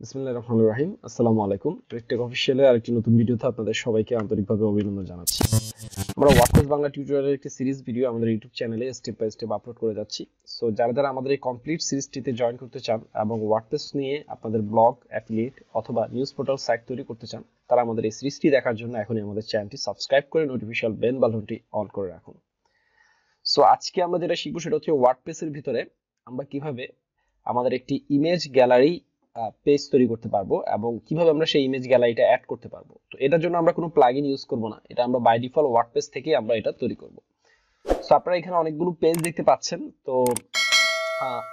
বিসমিল্লাহির রহমানির রহিম। আসসালামু আলাইকুম। টেক অফিসিয়ালের আরেকটি নতুন ভিডিওতে আপনাদের সবাইকে আন্তরিকভাবে অভিনন্দন জানাচ্ছি। আমরা ওয়ার্ডপ্রেস বাংলা টিউটোরিয়ালের একটি সিরিজ ভিডিও আমাদের ইউটিউব চ্যানেলে স্টেপ বাই স্টেপ আপলোড করে যাচ্ছি। সো যারা আমাদের এই কমপ্লিট সিরিজটিতে জয়েন করতে চান এবং ওয়ার্ডপ্রেস নিয়ে আপনাদের ব্লগ, অ্যাফিলিয়েট অথবা নিউজ পোর্টাল সাইট তৈরি করতে চান, তারা আমাদের এই সিরিজটি দেখার জন্য এখনই আমাদের চ্যানেলটি সাবস্ক্রাইব করে নোটিফিকেশন বেল বাটনটি অন করে রাখুন। সো আজকে আমরা যেটা শিখবো সেটা হচ্ছে ওয়ার্ডপ্রেসের ভিতরে আমরা কিভাবে আমাদের একটি ইমেজ গ্যালারি পেজ তৈরি করতে পারবো এবং কিভাবে আমরা সেই ইমেজ গ্যালারিটা অ্যাড করতে পারবো। তো এটার জন্য আমরা কোনো প্লাগইন ইউজ করব না, এটা আমরা বাই ডিফল্ট ওয়ার্ডপ্রেস থেকে আমরা এটা তৈরি করব। সো আপনারা এখানে অনেকগুলো পেজ দেখতে পাচ্ছেন। তো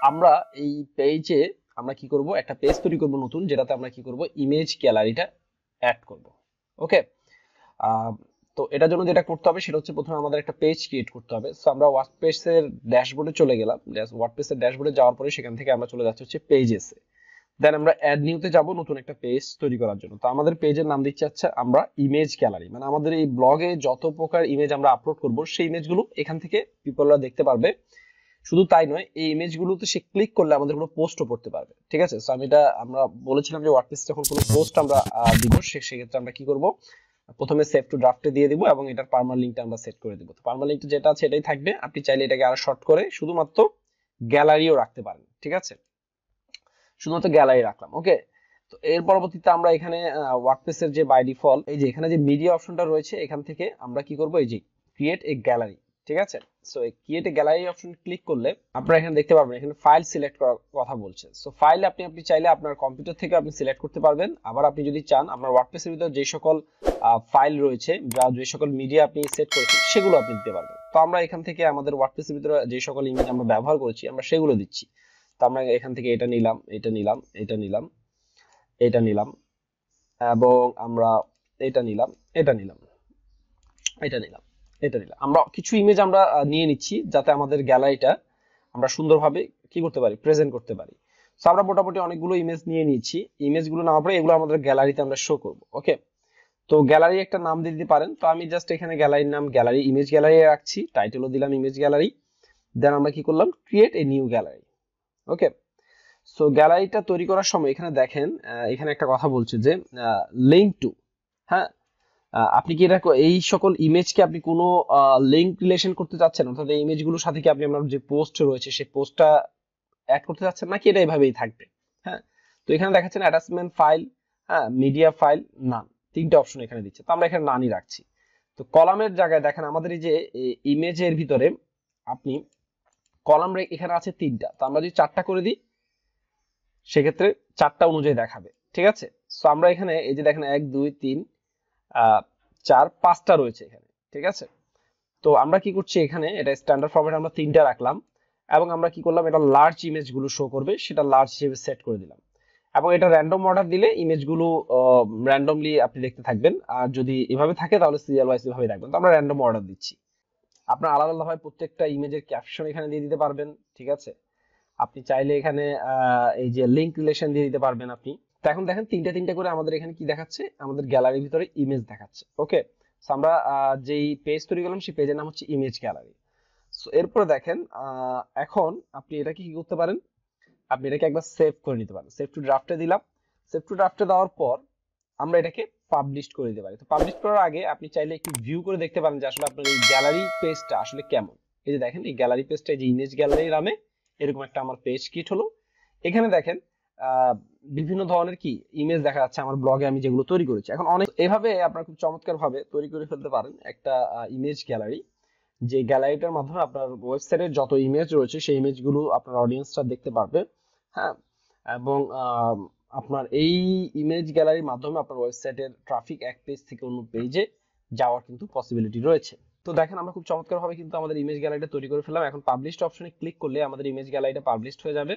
আমরা এই পেজে আমরা কি করব, একটা পেজ তৈরি করব নতুন, যেটাতে আমরা কি করব, ইমেজ গ্যালারিটা অ্যাড করব। ওকে, তো এটার জন্য যেটা করতে হবে সেটা হচ্ছে প্রথমে আমাদের একটা পেজ ক্রিয়েট করতে হবে। সো আমরা ওয়ার্ডপ্রেসের ড্যাশবোর্ডে চলে গেলাম। ওয়ার্ডপ্রেসের ড্যাশবোর্ডে যাওয়ার পরে সেখান থেকে আমরা চলে যাচ্ছি হচ্ছে পেজেসে। দেন আমরা অ্যাড নিউতে যাব নতুন একটা পেজ তৈরি করার জন্য। তো আমাদের পেজের নাম দিচ্ছি আচ্ছা আমরা ইমেজ গ্যালারি, মানে আমাদের এই ব্লগে যত প্রকার ইমেজ আমরা আপলোড করব সেই ইমেজগুলো এখান থেকে পিপলরা দেখতে পারবে। শুধু তাই নয়, এই ইমেজগুলোতে সে ক্লিক করলে আমাদের কোনো পোস্টও পড়তে পারবে। ঠিক আছে, সো আমরা বলেছিলাম যে ওয়ার্ডপ্রেস যখন কোনো পোস্ট আমরা দিব সেক্ষেত্রে আমরা কি করব, প্রথমে সেভ টু ড্রাফটে দিয়ে দিব এবং এটার পার্মানেন্ট লিংকটা আমরা সেট করে দিব। তো পার্মানেন্ট লিংকটা যেটা আছে এটাই থাকবে। আপনি চাইলে এটাকে আরো শর্ট করে শুধুমাত্র গ্যালারিও রাখতে পারেন। ঠিক আছে, শুধুমাত্র গ্যালারি রাখলাম। ওকে, তো এর পরবর্তীতে আমরা এখানে ওয়ার্ডপ্রেসের যে বাই ডিফল্ট এই যে এখানে যে মিডিয়া অপশনটা রয়েছে এখান থেকে আমরা কি করব, এই যে ক্রিয়েট এ গ্যালারি। ঠিক আছে, সো এই create a gallery option click করলে আপনারা এখানে দেখতে পারবেন এখানে ফাইল সিলেক্ট করার কথা বলছে। সো ফাইল আপনি চাইলে আপনার কম্পিউটার থেকে আপনি সিলেক্ট করতে পারবেন। আবার আপনি যদি চান আপনার ওয়ার্ডপ্রেসের ভিতরে যে সকল ফাইল রয়েছে বা যে সকল মিডিয়া আপনি সেট করেছেন সেগুলো আপনি দিতে পারবেন। তো আমরা এখান থেকে আমাদের ওয়ার্ডপ্রেসের ভিতরে যে সকল ইমেজ আমরা ব্যবহার করেছি আমরা সেগুলো দিচ্ছি। তো আমরা এখান থেকে এটা নিলাম, এটা নিলাম, এটা নিলাম, এটা নিলাম এবং আমরা এটা নিলাম, এটা নিলাম, এটা নিলাম, এটা নিলাম। আমরা কিছু ইমেজ আমরা নিয়ে নিচ্ছি যাতে আমাদের গ্যালারিটা আমরা সুন্দরভাবে কি করতে পারি, প্রেজেন্ট করতে পারি। সো আমরা মোটামুটি অনেকগুলো ইমেজ নিয়ে নিচ্ছি। ইমেজগুলো নেওয়ার পরে এগুলো আমাদের গ্যালারিতে আমরা শো করব। ওকে, তো গ্যালারি একটা নাম দিয়ে দিতে পারেন। তো আমি জাস্ট এখানে গ্যালারির নাম গ্যালারি, ইমেজ গ্যালারি রাখছি, টাইটেলও দিলাম ইমেজ গ্যালারি। দেন আমরা কি করলাম, create a new gallery. Okay, so গ্যালারিটা তৈরি করার সময় এখানে দেখেন এখানে একটা কথা বলছে যে লিংক টু। হ্যাঁ, আপনি কি এটা এই সকল ইমেজকে আপনি কোনো লিংক রিলেশন করতে চাচ্ছেন, অর্থাৎ এই ইমেজগুলোর সাথে কি আপনি আপনার যে পোস্ট রয়েছে সেই পোস্টটা অ্যাড করতে চাচ্ছেন নাকি এটা এইভাবেই থাকবে। হ্যাঁ, তো এখানে দেখাচ্ছেন অ্যাটাচমেন্ট ফাইল, হ্যাঁ, মিডিয়া ফাইল, নান, তিনটা অপশন এখানে দিচ্ছে। তো আমরা এখানে নানই রাখছি। তো কলামের জায়গায় দেখেন আমাদের এই যে ইমেজের ভিতরে আপনি কলাম এখানে আছে তিনটা, তো আমরা যদি চারটা করে দিই সেক্ষেত্রে চারটা অনুযায়ী দেখাবে। ঠিক আছে, সো আমরা এখানে এই যে দেখেন 1 2 3 4 5টা রয়েছে এখানে। ঠিক আছে, তো আমরা কি করছি এখানে এটা স্ট্যান্ডার্ড ফরম্যাট আমরা তিনটা রাখলাম এবং আমরা কি করলাম, এটা লার্জ ইমেজগুলো শো করবে সেটা লার্জ হিসেবে সেট করে দিলাম এবং এটা র্যান্ডম অর্ডার দিলে ইমেজগুলো র্যান্ডমলি আপনি দেখতে থাকবেন। আর যদি এভাবে থাকে তাহলে সিরিয়াল ওয়াইজ এভাবে দেখবেন। তো আমরা র্যান্ডম অর্ডার দিচ্ছি। আপনার আলাদা আলাদাভাবে প্রত্যেকটা ইমেজের ক্যাপশন এখানে দিয়ে দিতে পারবেন। ঠিক আছে, আপনি চাইলে এখানে এই যে লিংক রিলেশন দিয়ে দিতে পারবেন আপনি। তো এখন দেখেন তিনটা তিনটা করে আমাদের এখানে কি দেখাচ্ছে, আমাদের গ্যালারির ভিতরে ইমেজ দেখাচ্ছে। ওকে, সো আমরা যেই পেজ তৈরি করলাম সেই পেজের নাম হচ্ছে ইমেজ গ্যালারি। সো এরপরে দেখেন এখন আপনি এটাকে কি করতে পারেন, আপনি এটাকে একবার সেভ করে নিতে পারেন। সেভ টু ড্রাফটে দিলাম। সেভ টু ড্রাফটে দেওয়ার পর আমরা এটাকে পাবলিশ করে দিতে পারি। তো পাবলিশ করার আগে আপনি চাইলে একটু ভিউ করে দেখতে পারেন যে আসলে আপনার এই গ্যালারি পেজটা আসলে কেমন। এই যে দেখেন এই গ্যালারি পেজটা, এই যে ইমেজ গ্যালারি নামে এরকম একটা আমার পেজ ক্রিয়েট হলো। এখানে দেখেন বিভিন্ন ধরনের কি ইমেজ দেখা যাচ্ছে আমার ব্লগে আমি যেগুলো তৈরি করেছি। এখন অনেক এভাবে আপনারা খুব চমৎকার ভাবে তৈরি করে ফেলতে পারেন একটা ইমেজ গ্যালারি, যে গ্যালারিটার মাধ্যমে আপনার ওয়েবসাইটের যত ইমেজ রয়েছে সেই ইমেজগুলো আপনার অডিয়েন্সরা দেখতে পারবে। হ্যাঁ, এবং আপনার এই ইমেজ গ্যালারির মাধ্যমে আপনার ওয়েবসাইটের ট্রাফিক এক পেজ থেকে অন্য পেজে যাওয়ার কিন্তু পসিবিলিটি রয়েছে। তো দেখেন আমরা খুব চমৎকার ভাবে কিন্তু আমাদের ইমেজ গ্যালারিটা তৈরি করে ফেললাম। এখন পাবলিশড অপশনে ক্লিক করলে আমাদের ইমেজ গ্যালারিটা পাবলিশড হয়ে যাবে।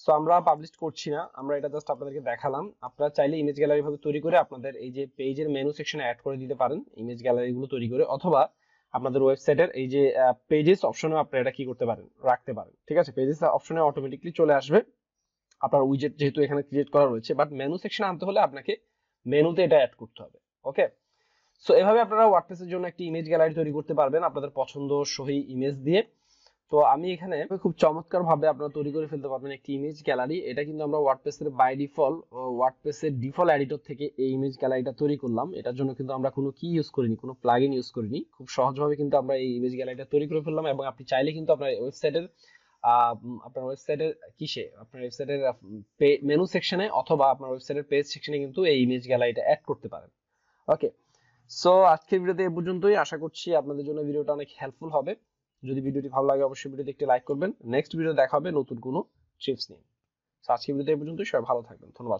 সো আমরা পাবলিশ করছি না, আমরা এটা জাস্ট আপনাদেরকে দেখালাম। আপনারা চাইলে ইমেজ গ্যালারি ভাবে তৈরি করে আপনাদের এই যে পেজের মেনু সেকশনে অ্যাড করে দিতে পারেন ইমেজ গ্যালারিগুলো তৈরি করে, অথবা আপনাদের ওয়েবসাইটের এই যে পেজেস অপশনে আপনারা এটা কি করতে পারেন, রাখতে পারেন। ঠিক আছে, পেজেস অপশনে অটোমেটিকলি চলে আসবে আপনার উইজেট যেহেতু এখানে ক্রিয়েট করা রয়েছে, বাট মেনু সেকশনে আনতে হলে আপনাকে মেনুতে এটা অ্যাড করতে হবে। ওকে, সো এভাবে আপনারা ওয়ার্ডপ্রেসের জন্য একটি ইমেজ গ্যালারি তৈরি করতে পারবেন আপনাদের পছন্দ সহি ইমেজ দিয়ে। তো আমি এখানে খুব চমৎকার ভাবে আপনারা তৈরি করে ফেলতে পারবেন একটি ইমেজ গ্যালারি। এটা কিন্তু আমরা ওয়ার্ডপ্রেসের বাই ডিফল্ট ওয়ার্ডপ্রেসের ডিফল্ট এডিটর থেকে এই ইমেজ গ্যালারিটা তৈরি করলাম। এটার জন্য কিন্তু আমরা কোনো কি ইউজ করিনি, কোনো প্লাগইন ইউজ করিনি। খুব সহজভাবে কিন্তু আমরা এই ইমেজ গ্যালারিটা তৈরি করে ফেললাম। এবং আপনি চাইলে কিন্তু আপনার ওয়েবসাইটের আপনার ওয়েবসাইটের মেনু সেকশনে অথবা আপনার ওয়েবসাইটের পেজ সেকশনে কিন্তু এই ইমেজ গ্যালারিটা অ্যাড করতে পারেন। ওকে, সো আজকের ভিডিওতে এই পর্যন্তই। আশা করছি আপনাদের জন্য ভিডিওটা অনেক হেল্পফুল হবে। যদি ভিডিওটি ভালো লাগে অবশ্যই ভিডিওতে একটি লাইক করবেন। নেক্সট ভিডিও দেখা হবে নতুন কোনো টিপস নিয়ে। সো আজকের ভিডিওতে এই পর্যন্তই। সবাই ভালো থাকবেন। ধন্যবাদ।